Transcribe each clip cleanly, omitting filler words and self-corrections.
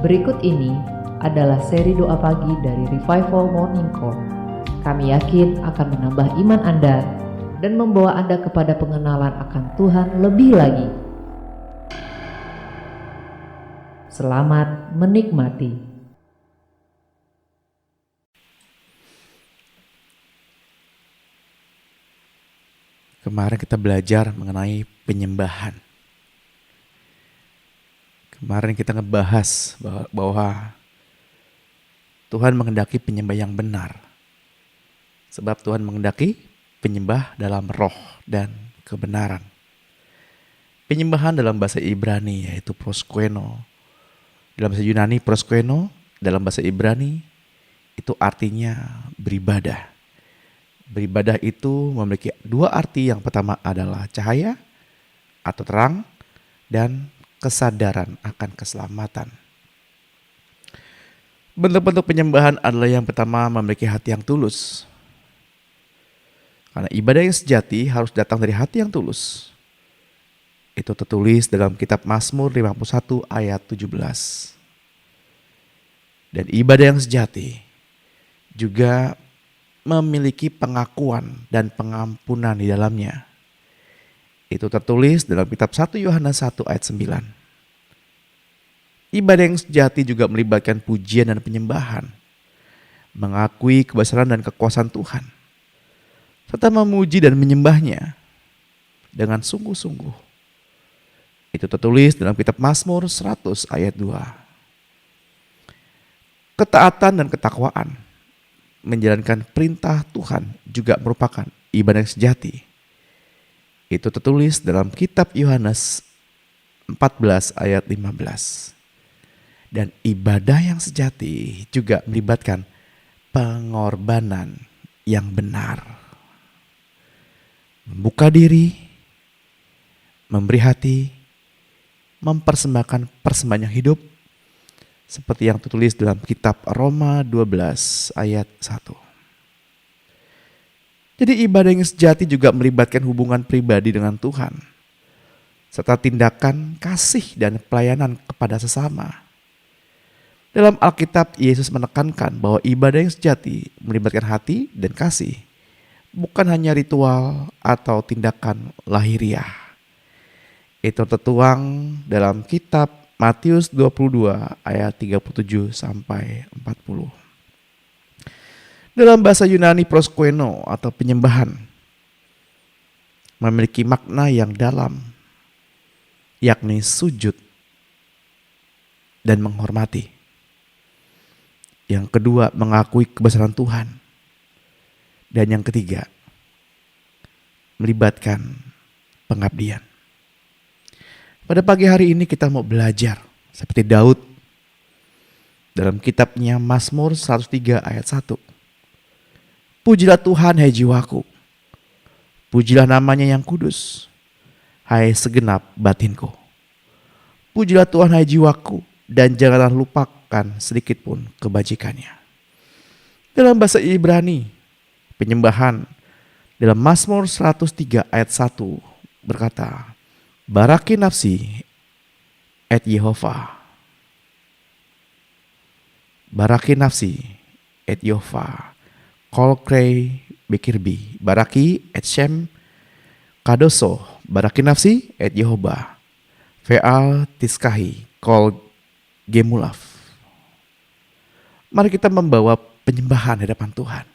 Berikut ini adalah seri doa pagi dari Revival Morning Call. Kami yakin akan menambah iman Anda dan membawa Anda kepada pengenalan akan Tuhan lebih lagi. Selamat menikmati. Kemarin kita belajar mengenai penyembahan. Kemarin kita ngebahas bahwa Tuhan menghendaki penyembah yang benar. Sebab Tuhan menghendaki penyembah dalam roh dan kebenaran. Penyembahan dalam bahasa Ibrani yaitu proskweno. Dalam bahasa Yunani proskweno, dalam bahasa Ibrani itu artinya beribadah. Beribadah itu memiliki dua arti. Yang pertama adalah cahaya atau terang dan kesadaran akan keselamatan. Bentuk-bentuk penyembahan adalah yang pertama memiliki hati yang tulus. Karena ibadah yang sejati harus datang dari hati yang tulus. Itu tertulis dalam kitab Mazmur 51 ayat 17. Dan ibadah yang sejati juga memiliki pengakuan dan pengampunan di dalamnya. Itu tertulis dalam kitab 1 Yohanes 1 ayat 9. Ibadah yang sejati juga melibatkan pujian dan penyembahan, mengakui kebesaran dan kekuasaan Tuhan, serta memuji dan menyembahnya dengan sungguh-sungguh. Itu tertulis dalam kitab Mazmur 100 ayat 2. Ketaatan dan ketakwaan menjalankan perintah Tuhan juga merupakan ibadah yang sejati. Itu tertulis dalam kitab Yohanes 14 ayat 15. Dan ibadah yang sejati juga melibatkan pengorbanan yang benar. Membuka diri, memberi hati, mempersembahkan persembahan yang hidup, seperti yang tertulis dalam kitab Roma 12 ayat 1. Jadi ibadah yang sejati juga melibatkan hubungan pribadi dengan Tuhan, serta tindakan kasih dan pelayanan kepada sesama. Dalam Alkitab, Yesus menekankan bahwa ibadah yang sejati melibatkan hati dan kasih, bukan hanya ritual atau tindakan lahiriah. Itu tertuang dalam kitab Matius 22 ayat 37 sampai 40. Dalam bahasa Yunani proskweno atau penyembahan memiliki makna yang dalam, yakni sujud dan menghormati. Yang kedua, mengakui kebesaran Tuhan. Dan yang ketiga, melibatkan pengabdian. Pada pagi hari ini kita mau belajar seperti Daud dalam kitabnya Mazmur 103 ayat 1. Pujilah Tuhan hai jiwaku, pujilah namanya yang kudus, hai segenap batinku. Pujilah Tuhan hai jiwaku, dan janganlah lupakan sedikit pun kebajikannya. Dalam bahasa Ibrani, penyembahan dalam Mazmur 103 ayat 1 berkata, Baraki nafsi et Yehovah. Baraki nafsi et Yehovah. Kol krei bekirbi. Baraki et Shem kadoso. Baraki nafsi et Yehovah. Ve'al tiskahi. Kol gemulaf. Mari kita membawa penyembahan di hadapan Tuhan.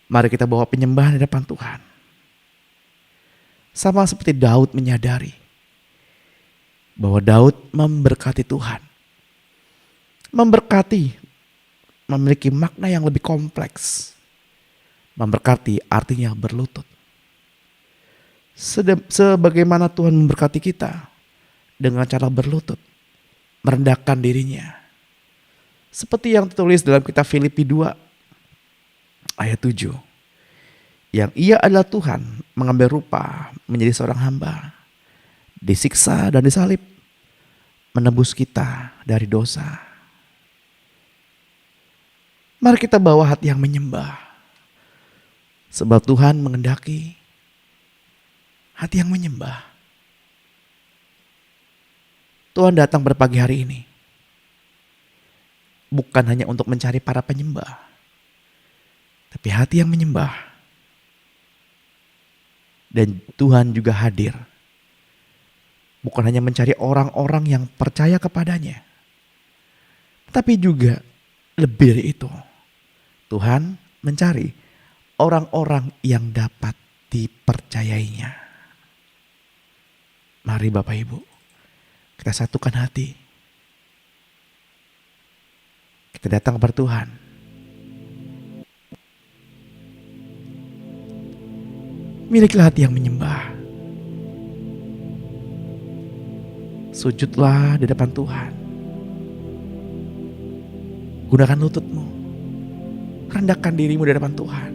Mari kita bawa penyembahan di hadapan Tuhan. Sama seperti Daud menyadari bahwa Daud memberkati Tuhan. Memberkati memiliki makna yang lebih kompleks. Memberkati artinya berlutut. Sebagaimana Tuhan memberkati kita dengan cara berlutut, merendahkan dirinya. Seperti yang tertulis dalam kitab Filipi 2 ayat 7. Yang ia adalah Tuhan mengambil rupa menjadi seorang hamba, disiksa dan disalib, menebus kita dari dosa. Mari kita bawa hati yang menyembah. Sebab Tuhan menghendaki hati yang menyembah. Tuhan datang pada pagi hari ini bukan hanya untuk mencari para penyembah, tapi hati yang menyembah. Dan Tuhan juga hadir, bukan hanya mencari orang-orang yang percaya kepadanya, tapi juga lebih dari itu. Tuhan mencari orang-orang yang dapat dipercayainya. Mari Bapak Ibu, kita satukan hati. Kita datang kepada Tuhan. Milikilah hati yang menyembah. Sujudlah di depan Tuhan. Gunakan lututmu. Rendahkan dirimu di depan Tuhan.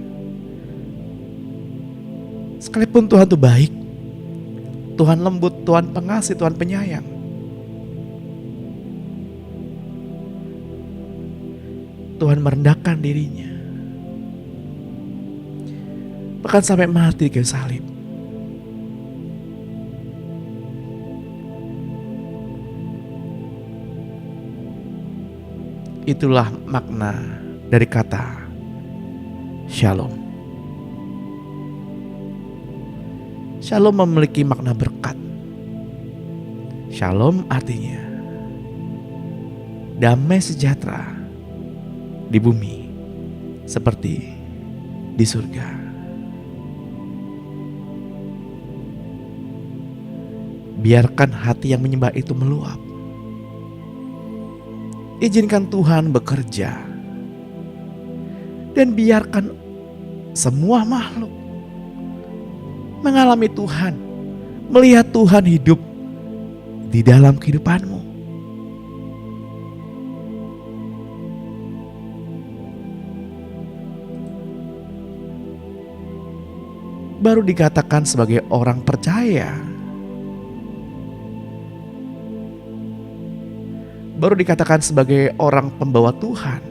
Sekalipun Tuhan itu baik, Tuhan lembut, Tuhan pengasih, Tuhan penyayang, Tuhan merendahkan dirinya, bahkan sampai mati di kayu salib. Itulah makna dari kata Shalom. Shalom memiliki makna berkat. Shalom artinya damai sejahtera di bumi seperti di surga. Biarkan hati yang menyembah itu meluap. Izinkan Tuhan bekerja. Dan biarkan semua makhluk mengalami Tuhan, melihat Tuhan hidup di dalam kehidupanmu. Baru dikatakan sebagai orang percaya, baru dikatakan sebagai orang pembawa Tuhan,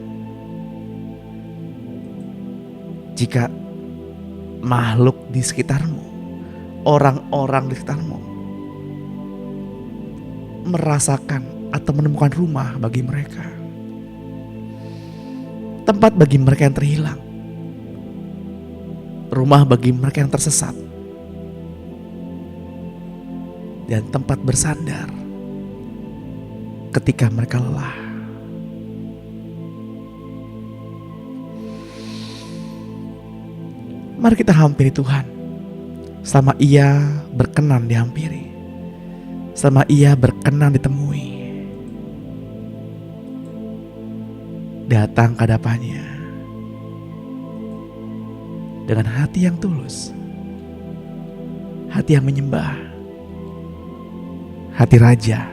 jika makhluk di sekitarmu, orang-orang di sekitarmu merasakan atau menemukan rumah bagi mereka, tempat bagi mereka yang terhilang, rumah bagi mereka yang tersesat, dan tempat bersandar ketika mereka lelah. Mari kita hampiri Tuhan selama Ia berkenan dihampiri, selama Ia berkenan ditemui. Datang ke hadapannya dengan hati yang tulus, hati yang menyembah, hati raja.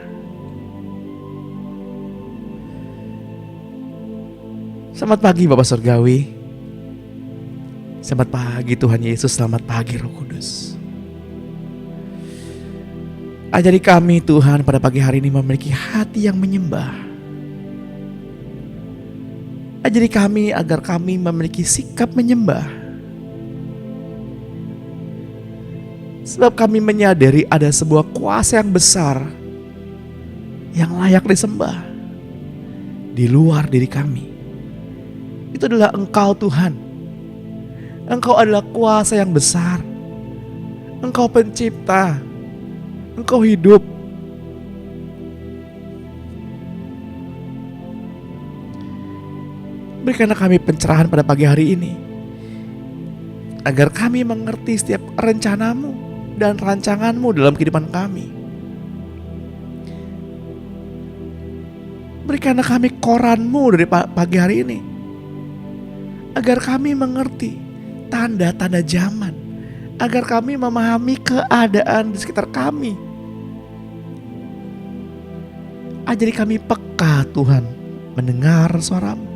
Selamat pagi Bapak Surgawi. Selamat pagi Tuhan Yesus, selamat pagi Roh Kudus. Ajari kami Tuhan pada pagi hari ini memiliki hati yang menyembah. Ajari kami agar kami memiliki sikap menyembah. Sebab kami menyadari ada sebuah kuasa yang besar yang layak disembah di luar diri kami. Itu adalah Engkau Tuhan. Engkau adalah kuasa yang besar. Engkau pencipta. Engkau hidup. Berikanlah kami pencerahan pada pagi hari ini, agar kami mengerti setiap rencanamu dan rancanganmu dalam kehidupan kami. Berikanlah kami koranmu dari pagi hari ini, agar kami mengerti tanda-tanda zaman, agar kami memahami keadaan di sekitar kami. Ajari kami peka Tuhan mendengar suaramu.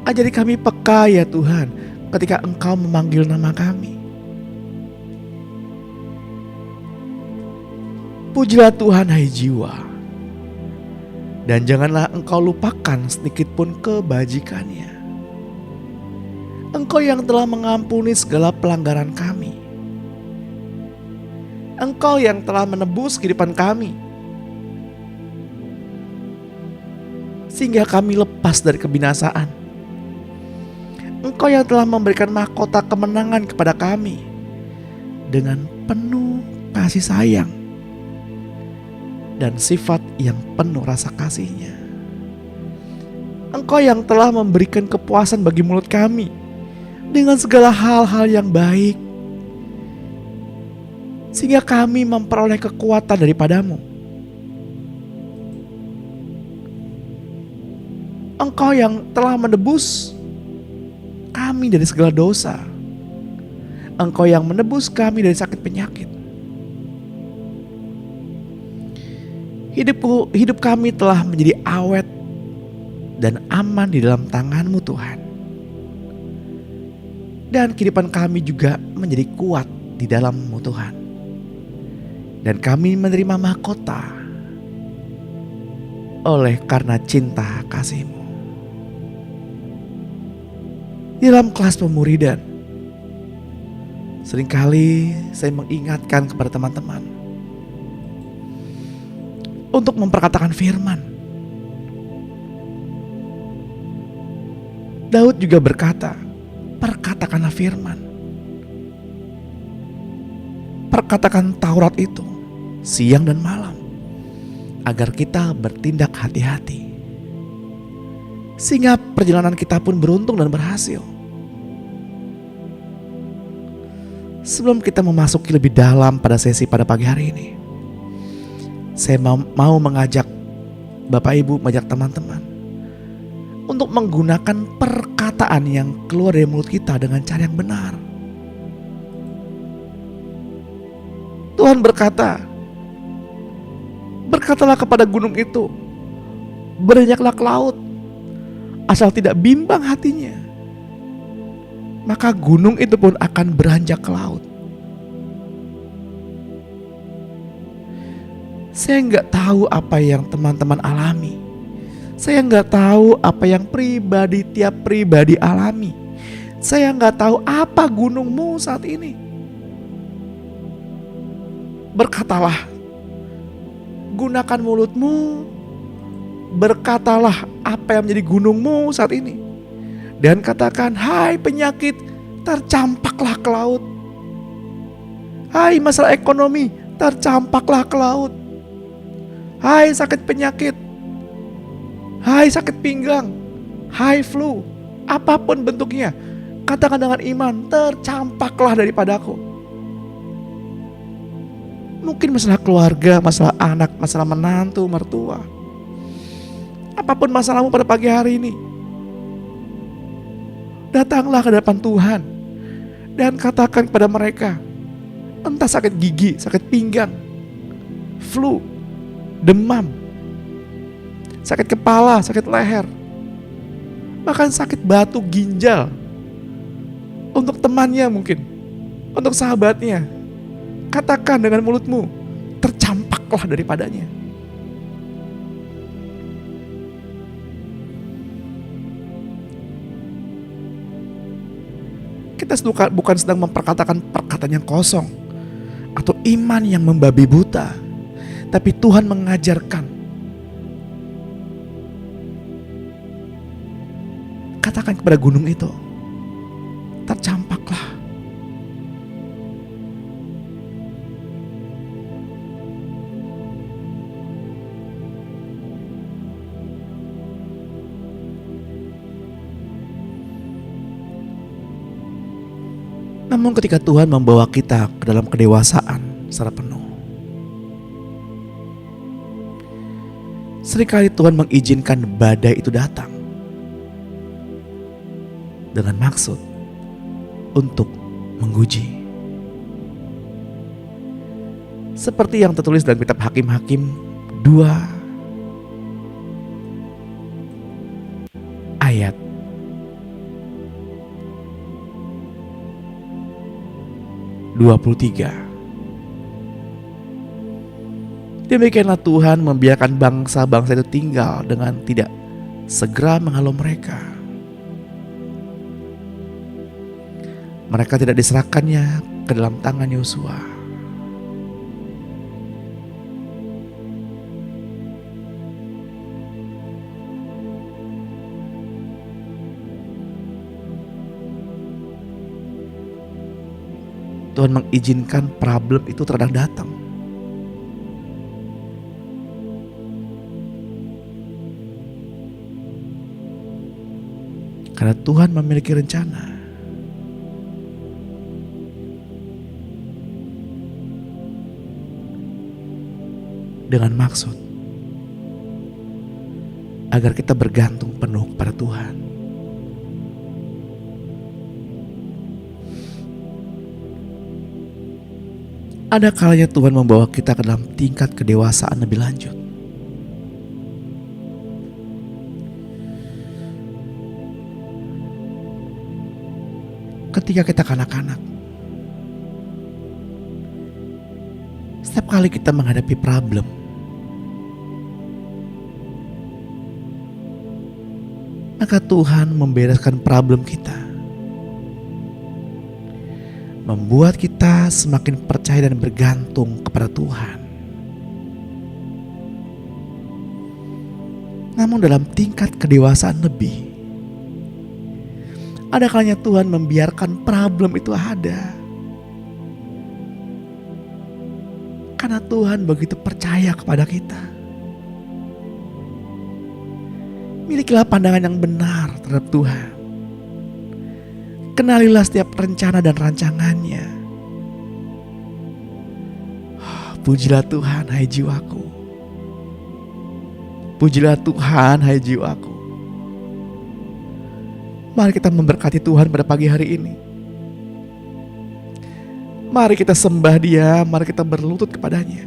Ajari kami peka ya Tuhan ketika Engkau memanggil nama kami. Pujilah Tuhan hai jiwa, dan janganlah engkau lupakan sedikit pun kebajikannya. Engkau yang telah mengampuni segala pelanggaran kami. Engkau yang telah menebus kehidupan kami. sehingga kami lepas dari kebinasaan. Engkau yang telah memberikan mahkota kemenangan kepada kami dengan penuh kasih sayang dan sifat yang penuh rasa kasih-Nya. Engkau yang telah memberikan kepuasan bagi mulut kami dengan segala hal-hal yang baik, sehingga kami memperoleh kekuatan daripada-Mu. Engkau yang telah menebus kami dari segala dosa. Engkau yang menebus kami dari sakit penyakit. Hidup kami telah menjadi awet dan aman di dalam tangan-Mu, Tuhan. Dan kehidupan kami juga menjadi kuat di dalam-Mu, Tuhan. Dan kami menerima mahkota oleh karena cinta kasih-Mu. Di dalam kelas pemuridan, seringkali saya mengingatkan kepada teman-teman untuk memperkatakan firman. Daud juga berkata, perkatakanlah firman. Perkatakan Taurat itu siang dan malam, agar kita bertindak hati-hati, sehingga perjalanan kita pun beruntung dan berhasil. Sebelum kita memasuki lebih dalam pada sesi pada pagi hari ini, saya mau mengajak Bapak Ibu, mengajak teman-teman untuk menggunakan perkataan yang keluar dari mulut kita dengan cara yang benar. Tuhan berkata, berkatalah kepada gunung itu, berenyaklah ke laut, asal tidak bimbang hatinya, maka gunung itu pun akan beranjak ke laut. Saya nggak tahu apa yang teman-teman alami. Saya nggak tahu apa yang tiap pribadi alami. Saya nggak tahu apa gunungmu saat ini. Berkatalah, gunakan mulutmu, berkatalah apa yang menjadi gunungmu saat ini. Dan katakan, hai penyakit, tercampaklah ke laut. Hai masalah ekonomi, tercampaklah ke laut. Hai sakit penyakit, hai sakit pinggang, hai flu, apapun bentuknya, katakan dengan iman, tercampaklah daripadaku. Mungkin masalah keluarga, masalah anak, masalah menantu, mertua, apapun masalahmu pada pagi hari ini, datanglah ke hadapan Tuhan dan katakan kepada mereka, entah sakit gigi, sakit pinggang, flu, demam, sakit kepala, sakit leher, bahkan sakit batu ginjal, untuk temannya mungkin, untuk sahabatnya, katakan dengan mulutmu, tercampaklah daripadanya. Kita bukan sedang memperkatakan perkataan yang kosong atau iman yang membabi buta, tapi Tuhan mengajarkan. Katakan kepada gunung itu, tercampaklah. Namun ketika Tuhan membawa kita ke dalam kedewasaan secara penuh, seringkali Tuhan mengizinkan badai itu datang dengan maksud untuk menguji. Seperti yang tertulis dalam kitab Hakim-Hakim 2 ayat 23. Demikianlah Tuhan membiarkan bangsa-bangsa itu tinggal dengan tidak segera menghalau mereka. Mereka tidak diserahkannya ke dalam tangan Yosua. Tuhan mengizinkan problem itu terkadang datang. Karena Tuhan memiliki rencana. Dengan maksud agar kita bergantung penuh kepada Tuhan. Ada kalanya Tuhan membawa kita ke dalam tingkat kedewasaan lebih lanjut. Ketika kita kanak-kanak, setiap kali kita menghadapi problem, maka Tuhan membereskan problem kita, membuat kita semakin percaya dan bergantung kepada Tuhan. Namun dalam tingkat kedewasaan lebih, ada kalanya Tuhan membiarkan problem itu ada. Karena Tuhan begitu percaya kepada kita. Milikilah pandangan yang benar terhadap Tuhan. Kenalilah setiap rencana dan rancangannya. Pujilah Tuhan, hai jiwaku. Pujilah Tuhan, hai jiwaku. Mari kita memberkati Tuhan pada pagi hari ini. Mari kita sembah Dia, mari kita berlutut kepadanya.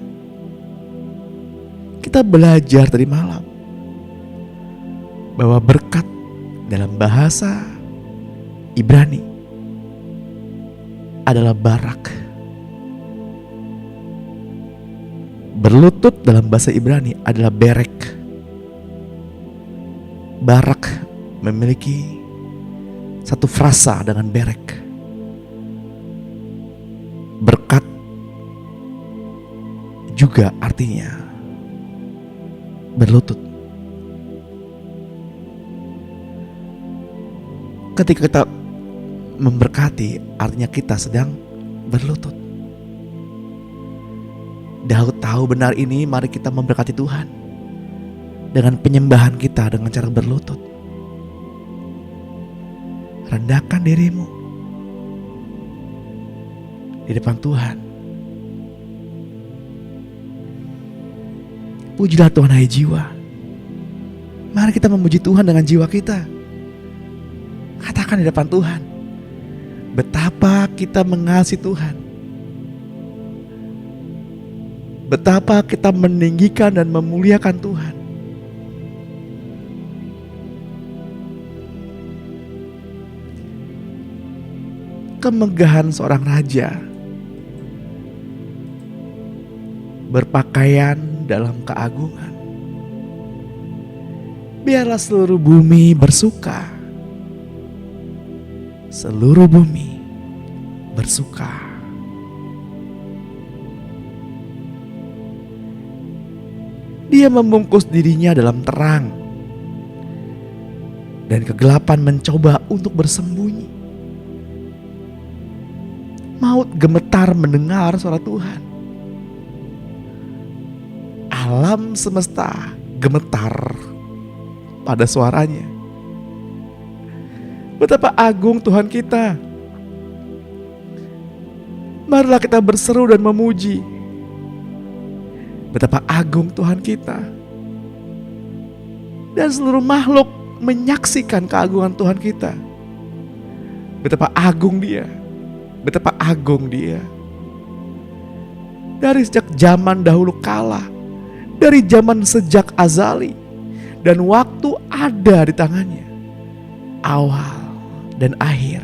Kita belajar tadi malam bahwa berkat dalam bahasa Ibrani adalah barak. Berlutut dalam bahasa Ibrani adalah berek. Barak memiliki satu frasa dengan berek. Berkat juga artinya berlutut. Ketika kita memberkati, artinya kita sedang berlutut. Daud tahu benar ini, mari kita memberkati Tuhan dengan penyembahan kita dengan cara berlutut. Rendahkan dirimu di depan Tuhan. Pujilah Tuhan, hai jiwa. Mari kita memuji Tuhan dengan jiwa kita. Katakan di depan Tuhan, betapa kita mengasihi Tuhan, betapa kita meninggikan dan memuliakan Tuhan. Kemegahan seorang raja berpakaian dalam keagungan. Biarlah seluruh bumi bersuka. Seluruh bumi bersuka. Dia membungkus dirinya dalam terang, dan kegelapan mencoba untuk bersembunyi. Maut gemetar mendengar suara Tuhan. Alam semesta gemetar pada suaranya. Betapa agung Tuhan kita. Marilah kita berseru dan memuji. Betapa agung Tuhan kita. Dan seluruh makhluk menyaksikan keagungan Tuhan kita. Betapa agung Dia. Betapa agung Dia. Dari sejak zaman dahulu kala, dari zaman sejak azali, dan waktu ada di tangannya. Awal dan akhir.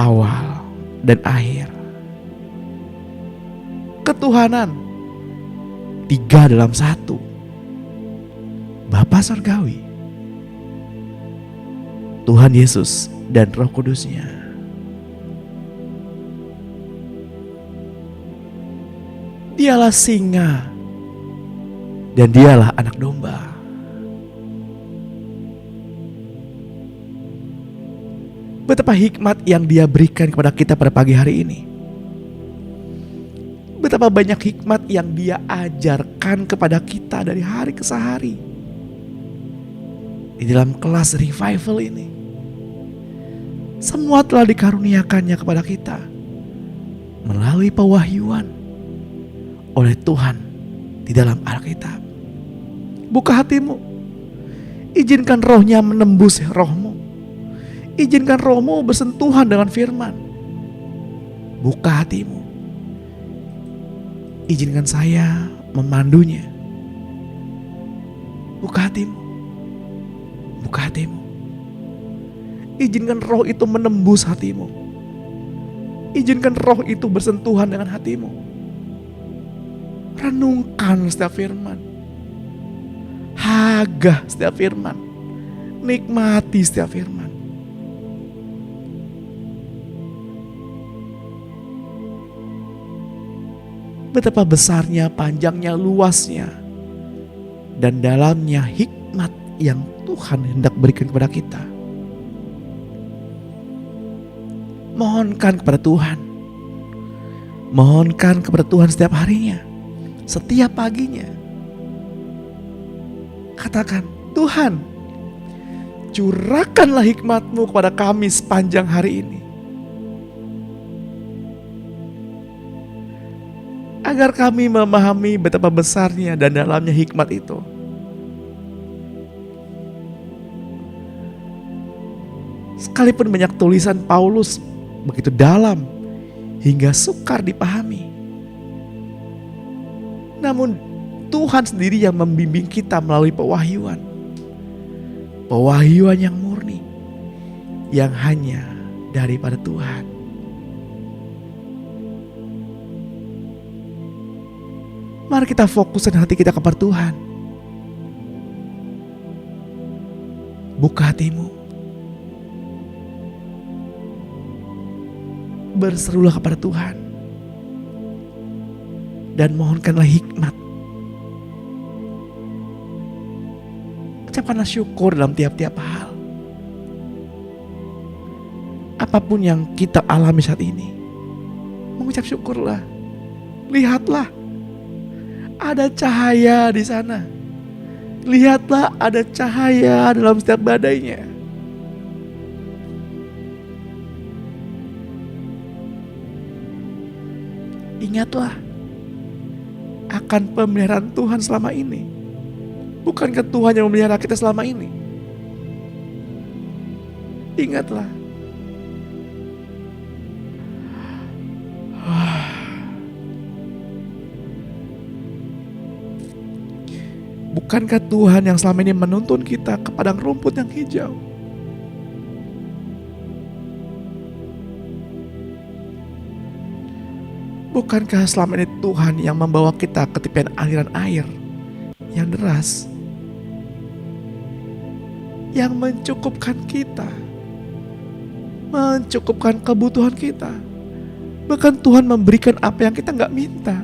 Awal dan akhir. Ketuhanan tiga dalam satu. Bapa Surgawi, Tuhan Yesus dan Roh Kudusnya. Dialah singa dan dialah anak domba. Betapa hikmat yang Dia berikan kepada kita pada pagi hari ini. Betapa banyak hikmat yang Dia ajarkan kepada kita dari hari ke hari. Di dalam kelas revival ini, semua telah dikaruniakannya kepada kita melalui pewahyuan oleh Tuhan di dalam Alkitab. Buka hatimu, izinkan rohnya menembus rohmu. Izinkan rohmu bersentuhan dengan firman. Buka hatimu, izinkan saya memandunya. Buka hatimu, buka hatimu. Izinkan roh itu menembus hatimu. Izinkan roh itu bersentuhan dengan hatimu. Renungkan setiap firman. Hagah setiap firman. Nikmati setiap firman. Betapa besarnya, panjangnya, luasnya, dan dalamnya hikmat yang Tuhan hendak berikan kepada kita. Mohonkan kepada Tuhan. Mohonkan kepada Tuhan setiap harinya, setiap paginya. Katakan, Tuhan, curahkanlah hikmat-Mu kepada kami sepanjang hari ini. Agar kami memahami betapa besarnya dan dalamnya hikmat itu. Sekalipun banyak tulisan Paulus begitu dalam hingga sukar dipahami, namun Tuhan sendiri yang membimbing kita melalui pewahyuan. Pewahyuan yang murni, yang hanya daripada Tuhan. Mari kita fokuskan hati kita kepada Tuhan. Buka hatimu. Berserulah kepada Tuhan. Dan mohonkanlah hikmat. Ucapkanlah syukur dalam tiap-tiap hal. Apapun yang kita alami saat ini, mengucap syukurlah. Lihatlah, ada cahaya di sana. Lihatlah, ada cahaya dalam setiap badainya. Ingatlah akan pemeliharaan Tuhan selama ini. Bukankah Tuhan yang memelihara kita selama ini? Ingatlah. Bukankah Tuhan yang selama ini menuntun kita ke padang rumput yang hijau? Bukankah selama ini Tuhan yang membawa kita ke tepian aliran air yang deras, yang mencukupkan kita, mencukupkan kebutuhan kita? Bahkan Tuhan memberikan apa yang kita gak minta.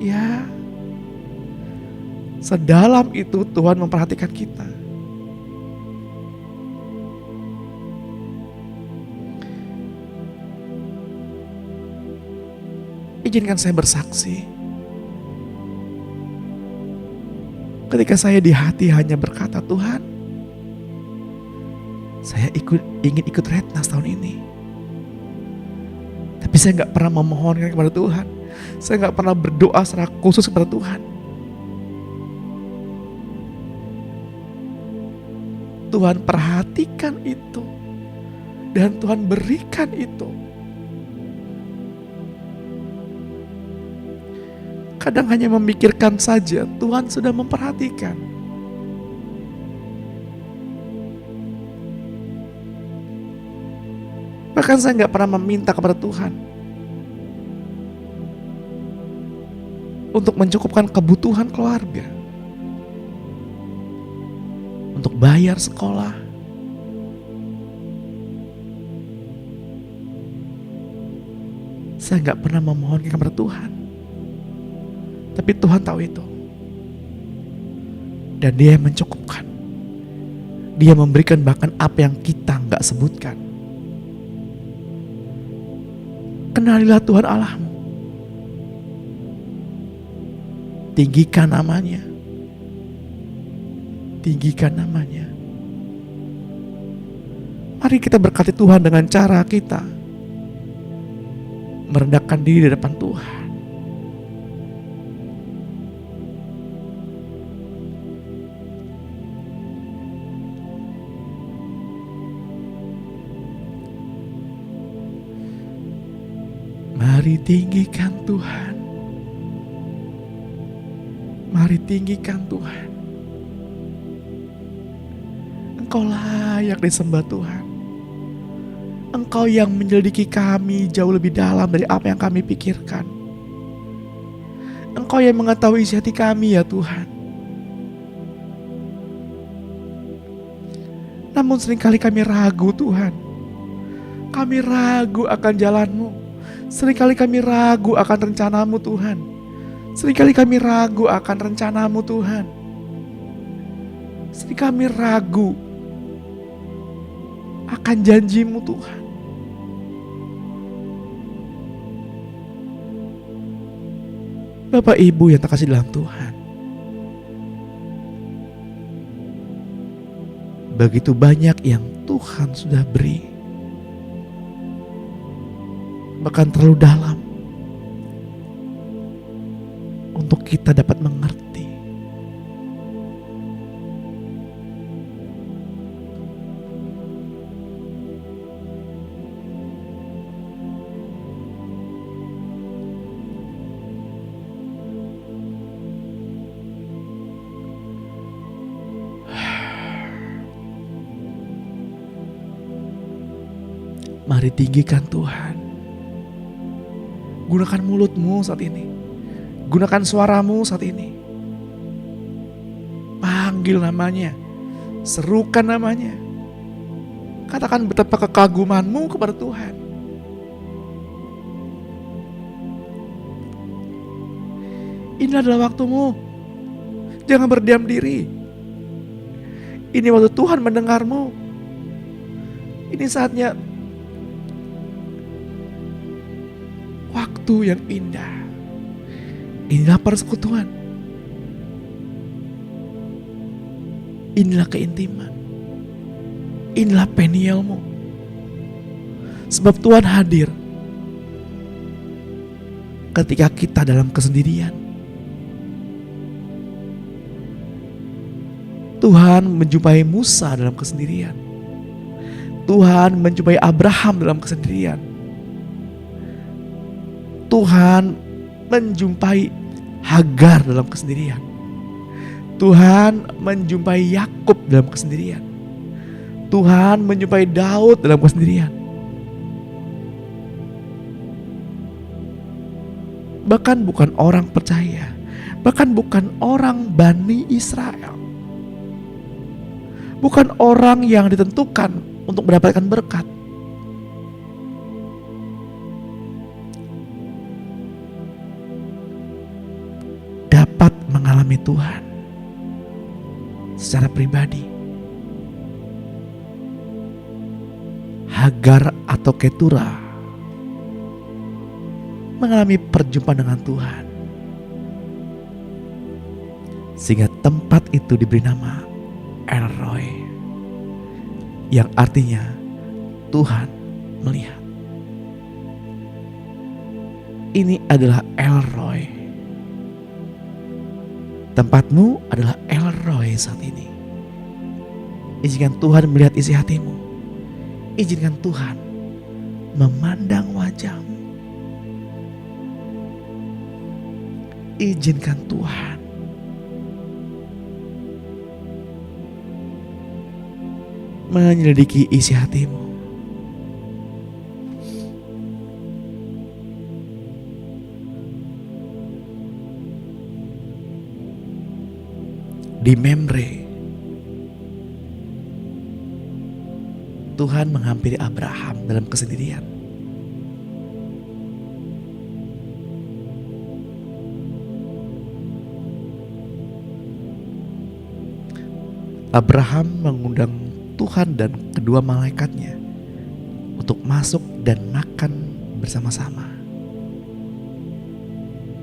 Ya, sedalam itu Tuhan memperhatikan kita. Izinkan saya bersaksi. Ketika saya di hati hanya berkata, Tuhan, saya ingin ikut retnas tahun ini. Tapi saya gak pernah memohonkan kepada Tuhan. Saya gak pernah berdoa secara khusus kepada Tuhan. Tuhan perhatikan itu. Dan Tuhan berikan itu. Kadang hanya memikirkan saja, Tuhan sudah memperhatikan. Bahkan saya gak pernah meminta kepada Tuhan untuk mencukupkan kebutuhan keluarga, untuk bayar sekolah, saya gak pernah memohonkan kepada Tuhan. Tapi Tuhan tahu itu. Dan Dia yang mencukupkan. Dia memberikan bahkan apa yang kita nggak sebutkan. Kenalilah Tuhan Allahmu. Tinggikan namanya. Tinggikan namanya. Mari kita berkati Tuhan dengan cara kita merendahkan diri di depan Tuhan. Mari tinggikan Tuhan. Mari tinggikan Tuhan. Engkau layak disembah Tuhan. Engkau yang menyelidiki kami jauh lebih dalam dari apa yang kami pikirkan. Engkau yang mengetahui isi hati kami ya Tuhan. Namun seringkali kami ragu Tuhan. Kami ragu akan jalan-Mu. Seringkali kami ragu akan rencana-Mu Tuhan. Seringkali kami ragu akan rencana-Mu Tuhan. Seringkali kami ragu akan janji-Mu Tuhan. Bapak Ibu yang terkasih dalam Tuhan, begitu banyak yang Tuhan sudah beri, bahkan terlalu dalam untuk kita dapat mengerti. Mari tinggikan Tuhan. Gunakan mulutmu saat ini. Gunakan suaramu saat ini. Panggil namanya. Serukan namanya. Katakan betapa kekagumanmu kepada Tuhan. Ini adalah waktumu. Jangan berdiam diri. Ini waktu Tuhan mendengarmu. Ini saatnya waktu yang indah. Inilah persekutuan. Inilah keintiman. Inilah Penielmu. Sebab Tuhan hadir ketika kita dalam kesendirian. Tuhan menjumpai Musa dalam kesendirian. Tuhan menjumpai Abraham dalam kesendirian. Tuhan menjumpai Hagar dalam kesendirian. Tuhan menjumpai Yakub dalam kesendirian. Tuhan menjumpai Daud dalam kesendirian. Bahkan bukan orang percaya, bahkan bukan orang Bani Israel, bukan orang yang ditentukan untuk mendapatkan berkat, dapat mengalami Tuhan secara pribadi. Hagar atau Ketura mengalami perjumpaan dengan Tuhan, sehingga tempat itu diberi nama El Roi, yang artinya Tuhan melihat. Ini adalah El Roi. Tempatmu adalah El Roi saat ini. Izinkan Tuhan melihat isi hatimu. Izinkan Tuhan memandang wajahmu. Izinkan Tuhan menyelidiki isi hatimu. Di Memre, Tuhan menghampiri Abraham dalam kesendirian. Abraham mengundang Tuhan dan kedua malaikatnya untuk masuk dan makan bersama-sama.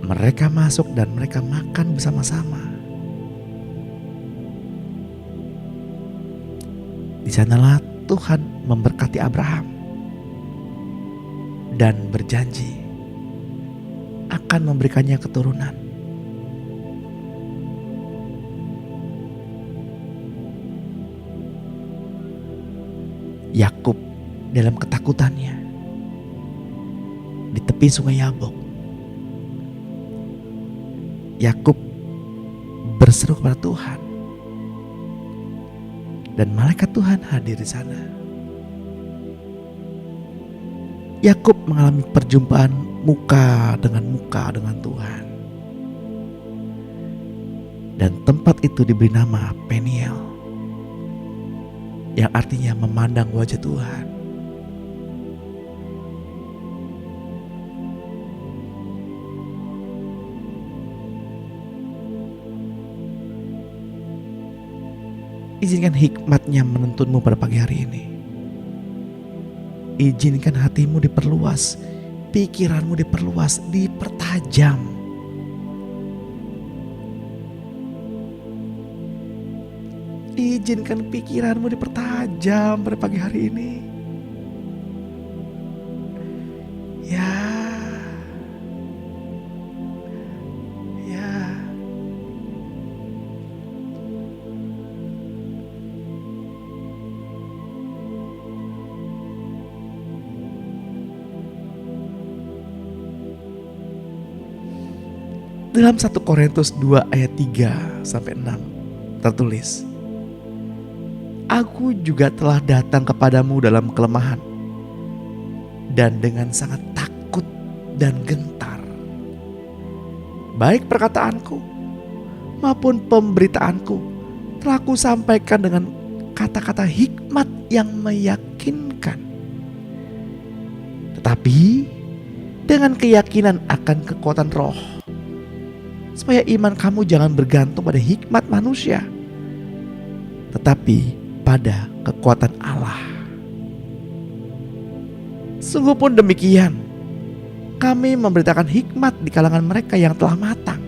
Mereka masuk dan mereka makan bersama-sama. Di sanalah Tuhan memberkati Abraham dan berjanji akan memberikannya keturunan. Yakub dalam ketakutannya di tepi sungai Yabok, Yakub berseru kepada Tuhan dan malaikat Tuhan hadir di sana. Yakub mengalami perjumpaan muka dengan Tuhan. Dan tempat itu diberi nama Peniel, yang artinya memandang wajah Tuhan. Izinkan hikmatnya menuntunmu pada pagi hari ini. Izinkan hatimu diperluas, pikiranmu diperluas, dipertajam. Izinkan pikiranmu dipertajam pada pagi hari ini. Ya. Dalam 1 Korintus 2 ayat 3 sampai 6 tertulis, "Aku juga telah datang kepadamu dalam kelemahan dan dengan sangat takut dan gentar. Baik perkataanku maupun pemberitaanku telah kusampaikan dengan kata-kata hikmat yang meyakinkan, tetapi dengan keyakinan akan kekuatan roh, supaya iman kamu jangan bergantung pada hikmat manusia, tetapi pada kekuatan Allah. Sungguh pun demikian, kami memberitakan hikmat di kalangan mereka yang telah matang.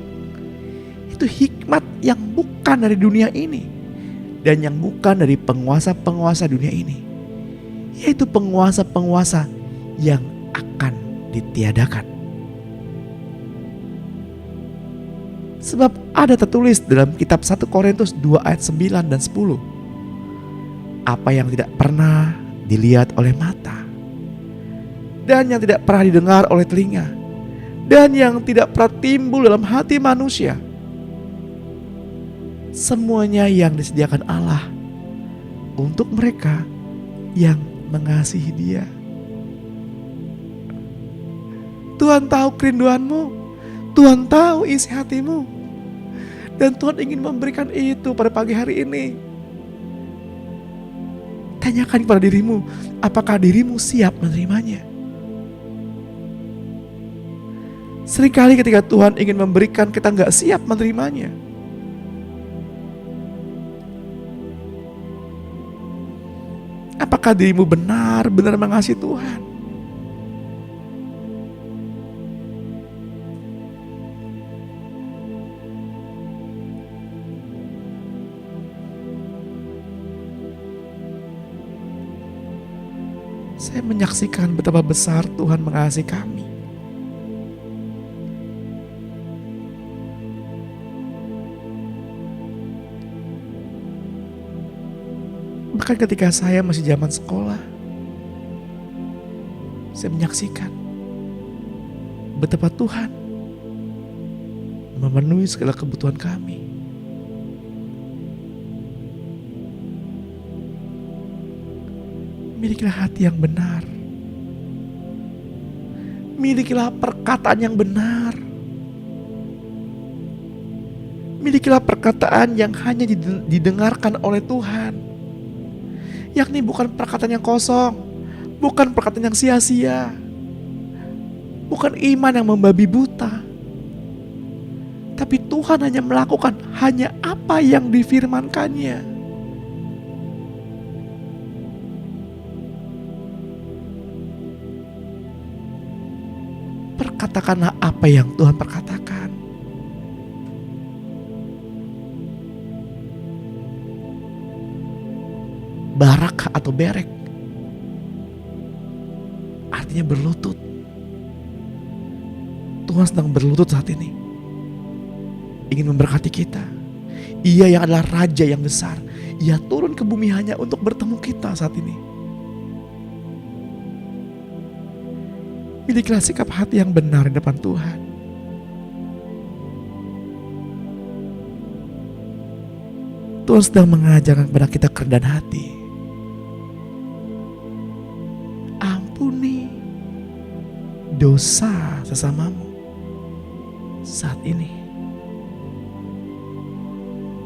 Itu hikmat yang bukan dari dunia ini dan yang bukan dari penguasa-penguasa dunia ini, yaitu penguasa-penguasa yang akan ditiadakan. Sebab ada tertulis dalam kitab 1 Korintus 2 ayat 9 dan 10. Apa yang tidak pernah dilihat oleh mata, dan yang tidak pernah didengar oleh telinga, dan yang tidak pernah timbul dalam hati manusia, semuanya yang disediakan Allah untuk mereka yang mengasihi Dia." Tuhan tahu kerinduanmu, Tuhan tahu isi hatimu, dan Tuhan ingin memberikan itu pada pagi hari ini. Tanyakan kepada dirimu, apakah dirimu siap menerimanya? Seringkali ketika Tuhan ingin memberikan, kita gak siap menerimanya. Apakah dirimu benar-benar mengasihi Tuhan? Saya menyaksikan betapa besar Tuhan mengasihi kami. Bahkan ketika saya masih zaman sekolah, saya menyaksikan betapa Tuhan memenuhi segala kebutuhan kami. Milikilah hati yang benar. Milikilah perkataan yang benar. Milikilah perkataan yang hanya didengarkan oleh Tuhan. Yakni bukan perkataan yang kosong, bukan perkataan yang sia-sia, bukan iman yang membabi buta. Tapi Tuhan hanya melakukan hanya apa yang difirmankannya. katakanlah apa yang Tuhan perkatakan. Barak atau berek artinya berlutut. Tuhan sedang berlutut saat ini, ingin memberkati kita. Ia yang adalah Raja yang besar, Ia turun ke bumi hanya untuk bertemu kita saat ini. Milikilah sikap hati yang benar di depan Tuhan. Tuhan sedang mengajarkan kepada kita kerendahan hati. Ampuni dosa sesamamu saat ini.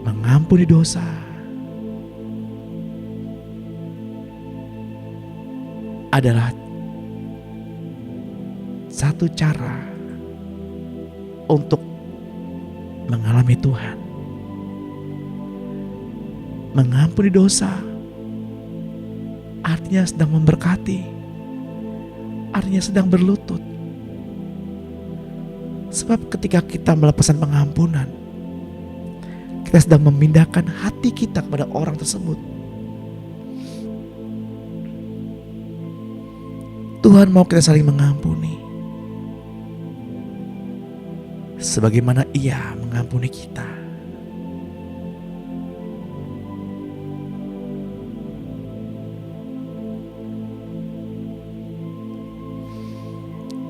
Mengampuni dosa adalah satu cara untuk mengalami Tuhan. Mengampuni dosa artinya sedang memberkati, artinya sedang berlutut. Sebab ketika kita melepaskan pengampunan, kita sedang memindahkan hati kita kepada orang tersebut. Tuhan mau kita saling mengampuni, sebagaimana Ia mengampuni kita.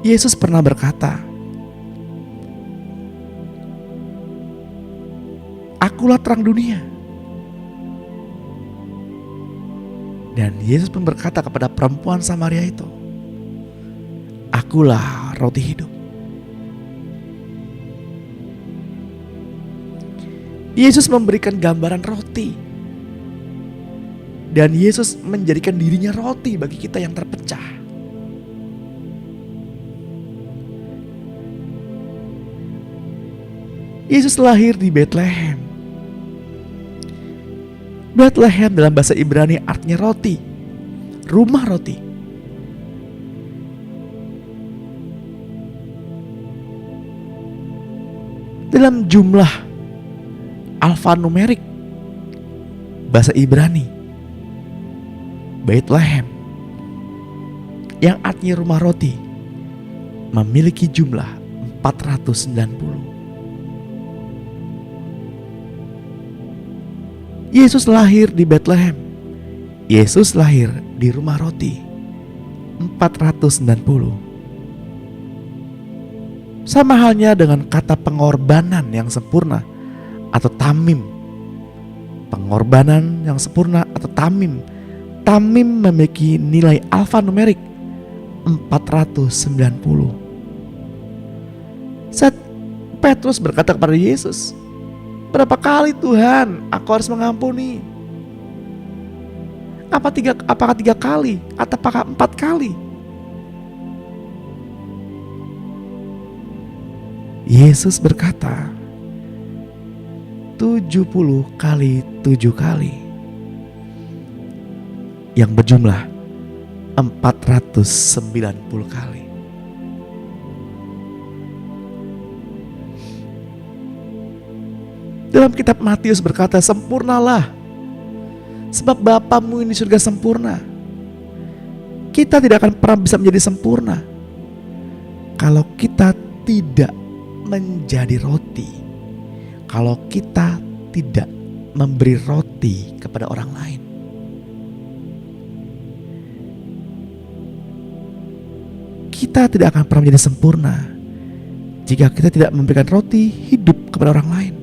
Yesus pernah berkata, "Akulah terang dunia." Dan Yesus pun berkata kepada perempuan Samaria itu, "Akulah roti hidup." Yesus memberikan gambaran roti. Dan Yesus menjadikan dirinya roti bagi kita yang terpecah. Yesus lahir di Betlehem. Betlehem dalam bahasa Ibrani artinya roti, rumah roti. Dalam jumlah alfanumerik bahasa Ibrani, Betlehem yang artinya rumah roti memiliki jumlah 490. Yesus lahir di Betlehem. Yesus lahir di rumah roti 490. Sama halnya dengan kata pengorbanan yang sempurna atau tamim. Pengorbanan yang sempurna atau tamim. Tamim memiliki nilai alfanumerik 490. Saat Petrus berkata kepada Yesus, "Berapa kali Tuhan aku harus mengampuni? Apakah 3 kali atau apakah 4 kali?" Yesus berkata, 70 kali 7 kali, yang berjumlah 490 kali. Dalam kitab Matius berkata, "Sempurnalah, sebab Bapamu ini surga sempurna." Kita tidak akan pernah bisa menjadi sempurna kalau kita tidak menjadi roti, kalau kita tidak memberi roti kepada orang lain. Kita tidak akan pernah menjadi sempurna jika kita tidak memberikan roti hidup kepada orang lain.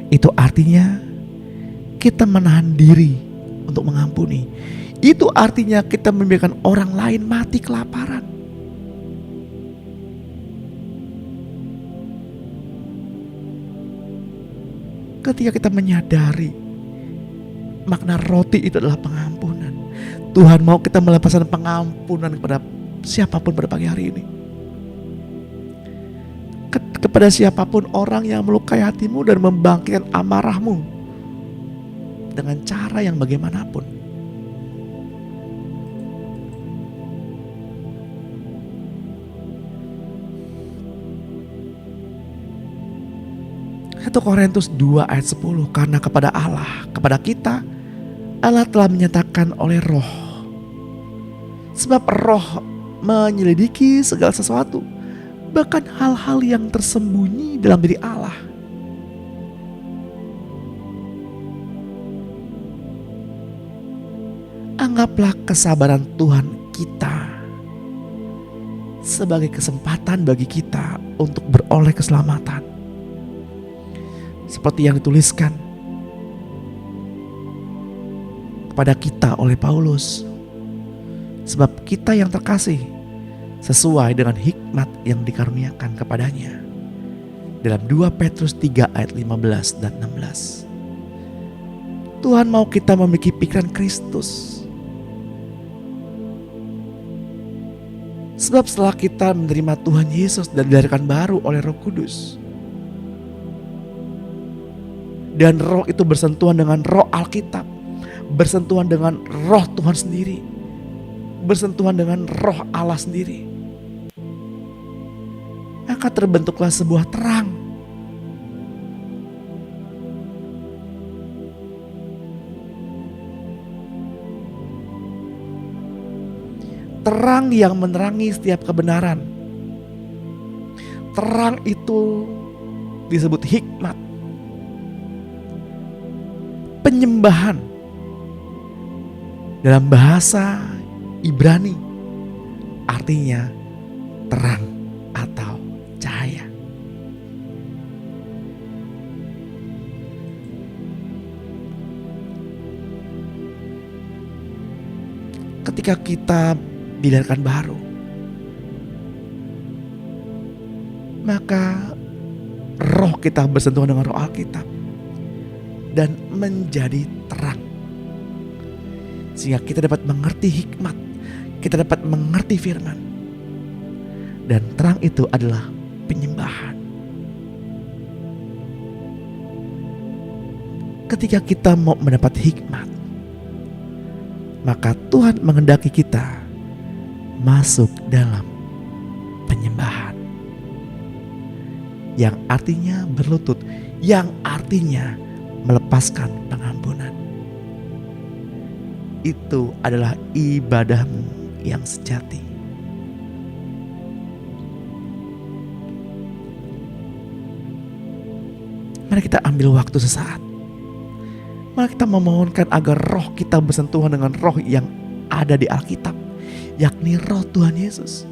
Itu artinya kita menahan diri untuk mengampuni. Itu artinya kita membiarkan orang lain mati kelaparan. Ketika kita menyadari makna roti itu adalah pengampunan, Tuhan mau kita melepaskan pengampunan kepada siapapun pada pagi hari ini. Kepada siapapun orang yang melukai hatimu dan membangkitkan amarahmu dengan cara yang bagaimanapun. 1 Korintus 2 ayat 10, karena kepada Allah, kepada kita, Allah telah menyatakan oleh Roh. Sebab Roh menyelidiki segala sesuatu, bahkan hal-hal yang tersembunyi dalam diri Allah. Anggaplah kesabaran Tuhan kita sebagai kesempatan bagi kita untuk beroleh keselamatan. Seperti yang dituliskan kepada kita oleh Paulus. Sebab kita yang terkasih sesuai dengan hikmat yang dikaruniakan kepadanya. Dalam 2 Petrus 3 ayat 15 dan 16. Tuhan mau kita memiliki pikiran Kristus. Sebab setelah kita menerima Tuhan Yesus dan dilahirkan baru oleh Roh Kudus, dan Roh itu bersentuhan dengan Roh Alkitab, bersentuhan dengan Roh Tuhan sendiri, bersentuhan dengan Roh Allah sendiri, maka terbentuklah sebuah terang. Terang yang menerangi setiap kebenaran. Terang itu disebut hikmat. Penyembahan dalam bahasa Ibrani artinya terang atau cahaya. Ketika kita dilahirkan baru, maka roh kita bersentuhan dengan Roh Alkitab dan menjadi terang, sehingga kita dapat mengerti hikmat, kita dapat mengerti firman, dan terang itu adalah penyembahan. Ketika kita mau mendapat hikmat, maka Tuhan menghendaki kita masuk dalam penyembahan, yang artinya berlutut, yang artinya melepaskan pengampunan. Itu adalah ibadahmu yang sejati. Mari kita ambil waktu sesaat. Mari kita memohonkan agar roh kita bersentuhan dengan roh yang ada di Alkitab, yakni Roh Tuhan Yesus.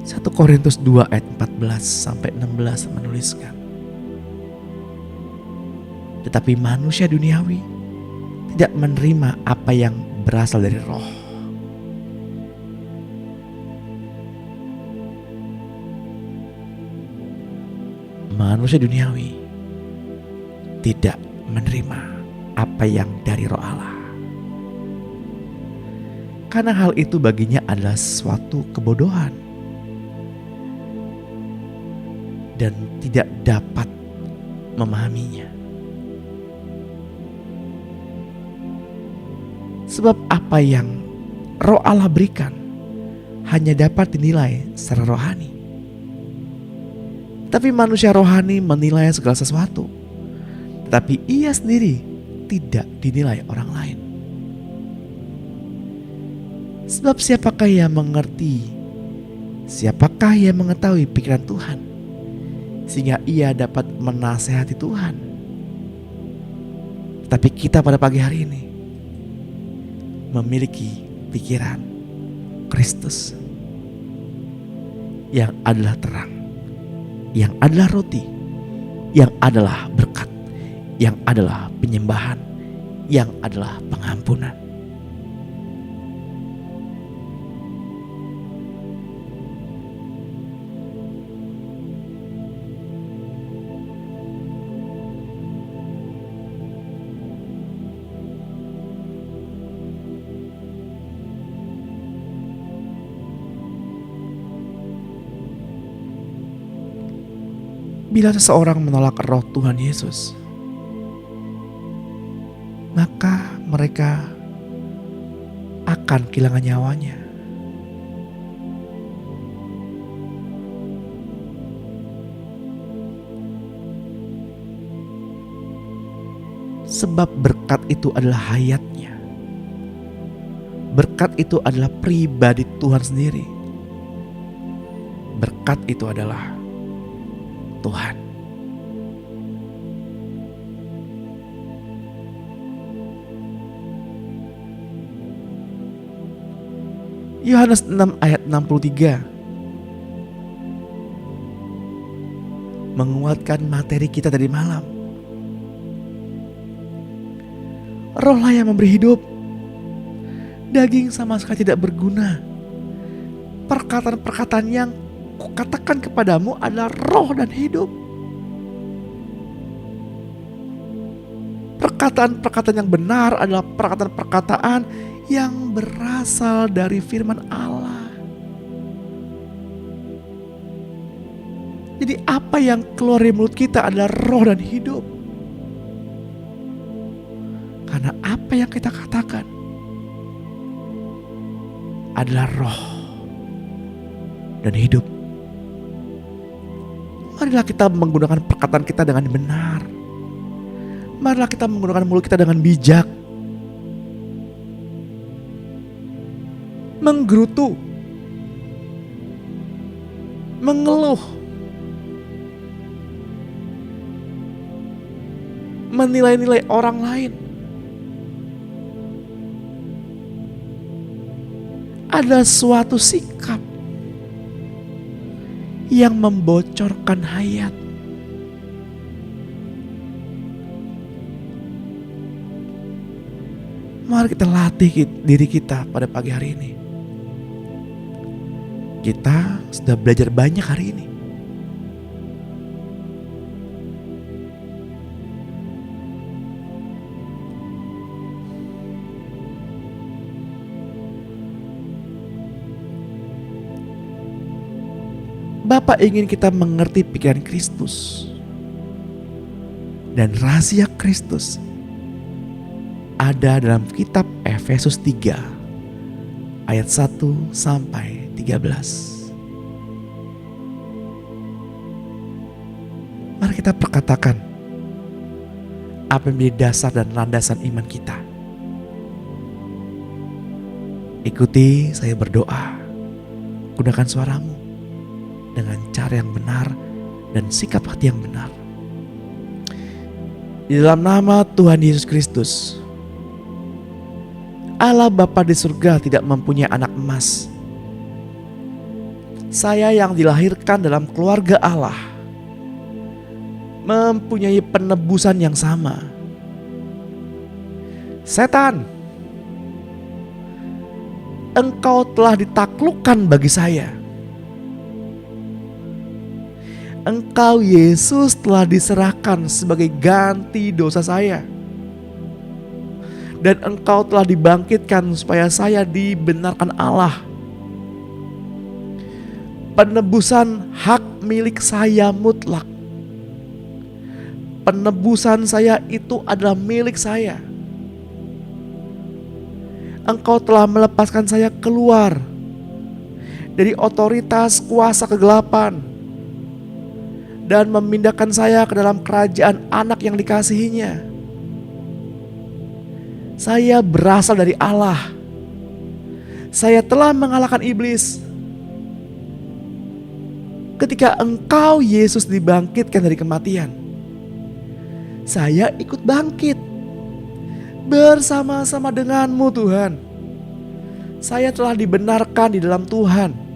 Satu Korintus 2 ayat 14 sampai 16 menuliskan, tetapi manusia duniawi tidak menerima apa yang berasal dari roh, manusia duniawi tidak menerima apa yang dari Roh Allah, karena hal itu baginya adalah suatu kebodohan dan tidak dapat memahaminya. Sebab apa yang Roh Allah berikan hanya dapat dinilai secara rohani. Tapi manusia rohani menilai segala sesuatu, tetapi ia sendiri tidak dinilai orang lain. Sebab siapakah yang mengerti, siapakah yang mengetahui pikiran Tuhan, sehingga ia dapat menasehati Tuhan. Tapi kita pada pagi hari ini memiliki pikiran Kristus, yang adalah terang, yang adalah roti, yang adalah berkat, yang adalah penyembahan, yang adalah pengampunan. Bila seseorang menolak roh Tuhan Yesus, maka mereka akan kehilangan nyawanya. Sebab berkat itu adalah hayatnya. Berkat itu adalah pribadi Tuhan sendiri. Berkat itu adalah Tuhan. Yohanes 6 ayat 63 menguatkan materi kita tadi malam. Rohlah yang memberi hidup. Daging sama sekali tidak berguna. Perkataan-perkataan yang kukatakan kepadamu adalah roh dan hidup. Perkataan-perkataan yang benar adalah perkataan-perkataan yang berasal dari firman Allah. Jadi apa yang keluar dari mulut kita adalah roh dan hidup. Karena apa yang kita katakan adalah roh dan hidup. Marilah kita menggunakan perkataan kita dengan benar. Marilah kita menggunakan mulut kita dengan bijak. Menggerutu, mengeluh, menilai-nilai orang lain ada suatu sikap yang membocorkan hayat. Mari kita latih diri kita pada pagi hari ini. Kita sudah belajar banyak hari ini. Bapa ingin kita mengerti pikiran Kristus dan rahasia Kristus ada dalam kitab Efesus 3 ayat 1 sampai 13. Mari kita perkatakan apa yang menjadi dasar dan landasan iman kita. Ikuti saya berdoa. Gunakan suaramu dengan cara yang benar dan sikap hati yang benar. Di dalam nama Tuhan Yesus Kristus, Allah Bapa di surga tidak mempunyai anak emas. Saya yang dilahirkan dalam keluarga Allah mempunyai penebusan yang sama. Setan, engkau telah ditaklukkan bagi saya. Engkau Yesus telah diserahkan sebagai ganti dosa saya. Dan engkau telah dibangkitkan supaya saya dibenarkan Allah. Penebusan hak milik saya mutlak. Penebusan saya itu adalah milik saya. Engkau telah melepaskan saya keluar dari otoritas kuasa kegelapan dan memindahkan saya ke dalam kerajaan anak yang dikasihinya. Saya berasal dari Allah. Saya telah mengalahkan iblis. Ketika engkau Yesus dibangkitkan dari kematian, saya ikut bangkit bersama-sama denganmu Tuhan. Saya telah dibenarkan di dalam Tuhan.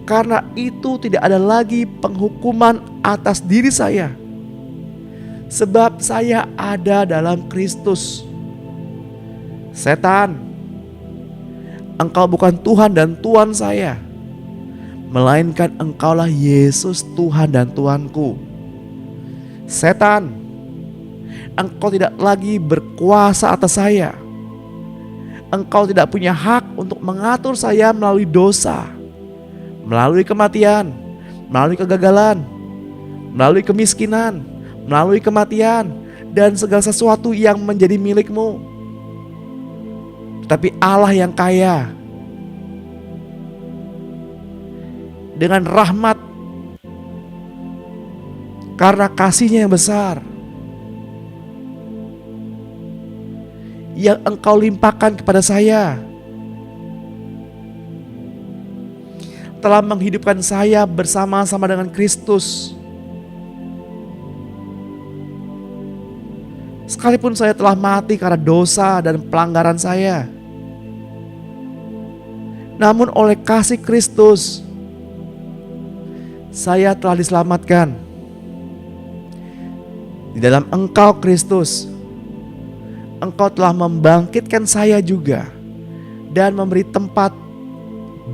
Karena itu tidak ada lagi penghukuman atas diri saya. Sebab saya ada dalam Kristus. Setan, engkau bukan Tuhan dan Tuan saya, melainkan engkaulah Yesus Tuhan dan Tuanku. Setan, engkau tidak lagi berkuasa atas saya. Engkau tidak punya hak untuk mengatur saya melalui dosa, melalui kematian, melalui kegagalan, melalui kemiskinan, melalui kematian, dan segala sesuatu yang menjadi milikmu. tetapi Allah yang kaya dengan rahmat karena kasih-Nya yang besar, yang Engkau limpahkan kepada saya, telah menghidupkan saya bersama-sama dengan Kristus. Sekalipun saya telah mati karena dosa dan pelanggaran saya, namun oleh kasih Kristus saya telah diselamatkan. Di dalam Engkau Kristus, Engkau telah membangkitkan saya juga dan memberi tempat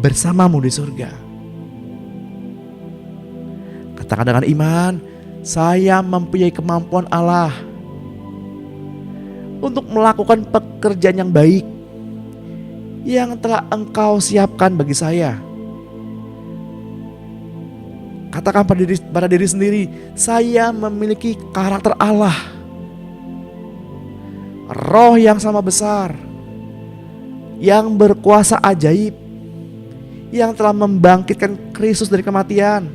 bersamamu di surga. Katakan dengan iman, saya mempunyai kemampuan Allah untuk melakukan pekerjaan yang baik yang telah Engkau siapkan bagi saya. Katakan pada diri sendiri, saya memiliki karakter Allah, Roh yang sama besar, yang berkuasa ajaib, yang telah membangkitkan Kristus dari kematian,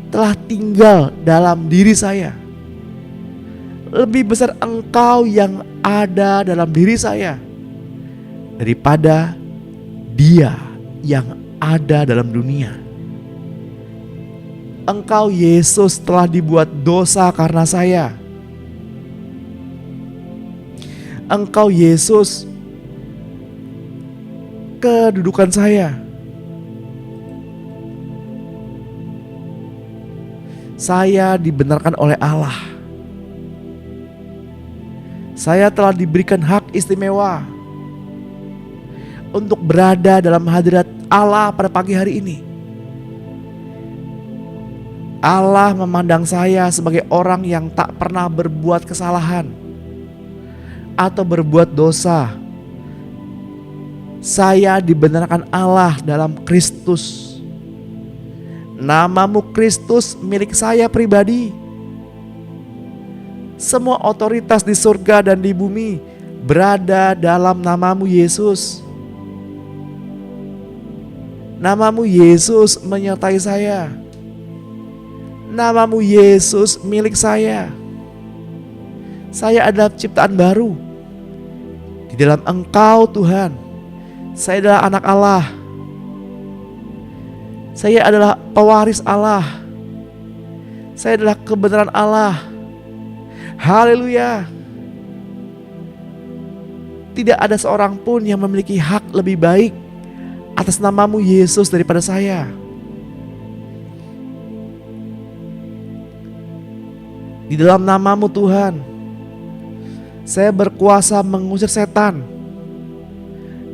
telah tinggal dalam diri saya. Lebih besar Engkau yang ada dalam diri saya daripada dia yang ada dalam dunia. Engkau Yesus telah dibuat dosa karena saya. Engkau Yesus kedudukan saya. Saya dibenarkan oleh Allah. Saya telah diberikan hak istimewa untuk berada dalam hadirat Allah pada pagi hari ini. Allah memandang saya sebagai orang yang tak pernah berbuat kesalahan atau berbuat dosa. Saya dibenarkan Allah dalam Kristus. Namamu Kristus milik saya pribadi. Semua otoritas di surga dan di bumi berada dalam namamu Yesus. Namamu Yesus menyertai saya. Namamu Yesus milik saya. Saya adalah ciptaan baru di dalam Engkau Tuhan. Saya adalah anak Allah. Saya adalah pewaris Allah. Saya adalah kebenaran Allah. Haleluya. Tidak ada seorang pun yang memiliki hak lebih baik atas namamu Yesus daripada saya. Di dalam namamu Tuhan, saya berkuasa mengusir setan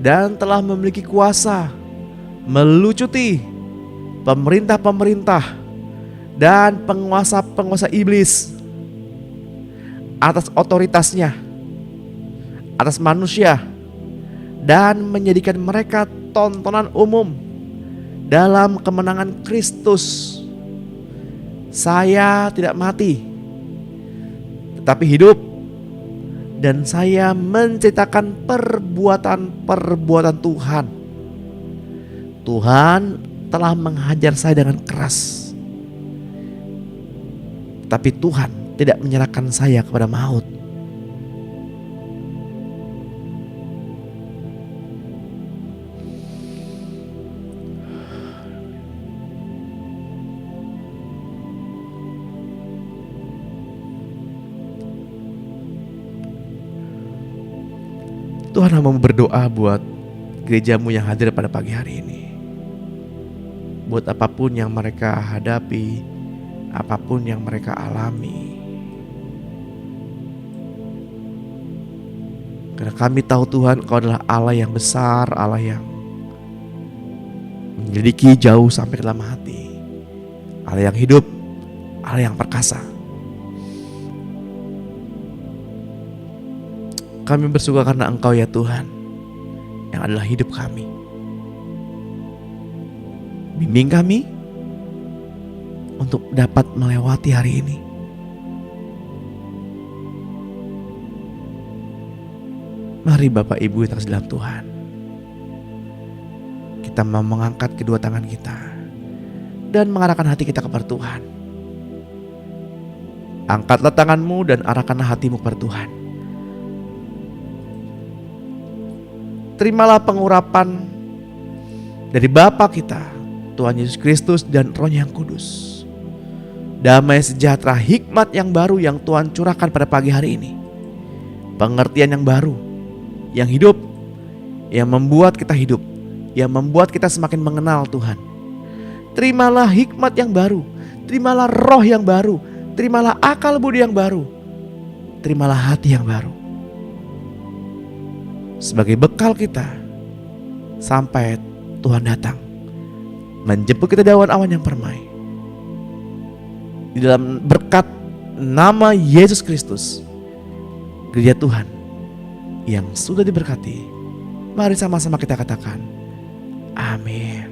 dan telah memiliki kuasa melucuti pemerintah-pemerintah dan penguasa-penguasa iblis atas otoritasnya, atas manusia, dan menjadikan mereka tontonan umum dalam kemenangan Kristus. Saya tidak mati, tetapi hidup, dan saya menceritakan perbuatan-perbuatan Tuhan. Tuhan telah menghajar saya dengan keras, tapi Tuhan tidak menyerahkan saya kepada maut. Tuhan mau berdoa buat gerejamu yang hadir pada pagi hari ini. Buat apapun yang mereka hadapi, apapun yang mereka alami. Karena kami tahu Tuhan, Engkau adalah Allah yang besar, Allah yang menyelidiki jauh sampai ke dalam hati, Allah yang hidup, Allah yang perkasa. Kami bersyukur karena Engkau ya Tuhan, yang adalah hidup kami. Bimbing kami untuk dapat melewati hari ini. Mari Bapak Ibu yang terkasih dalam Tuhan, kita mau mengangkat kedua tangan kita dan mengarahkan hati kita kepada Tuhan. Angkatlah tanganmu dan arahkanlah hatimu kepada Tuhan. Terimalah pengurapan dari Bapa kita, Tuhan Yesus Kristus dan Roh-Nya yang kudus. Damai sejahtera, hikmat yang baru yang Tuhan curahkan pada pagi hari ini. Pengertian yang baru, yang hidup, yang membuat kita hidup, yang membuat kita semakin mengenal Tuhan. Terimalah hikmat yang baru, terimalah roh yang baru, terimalah akal budi yang baru, terimalah hati yang baru. Sebagai bekal kita sampai Tuhan datang menjemput kita dari awan-awan yang permai. Di dalam berkat nama Yesus Kristus, gereja Tuhan yang sudah diberkati, mari sama-sama kita katakan amin.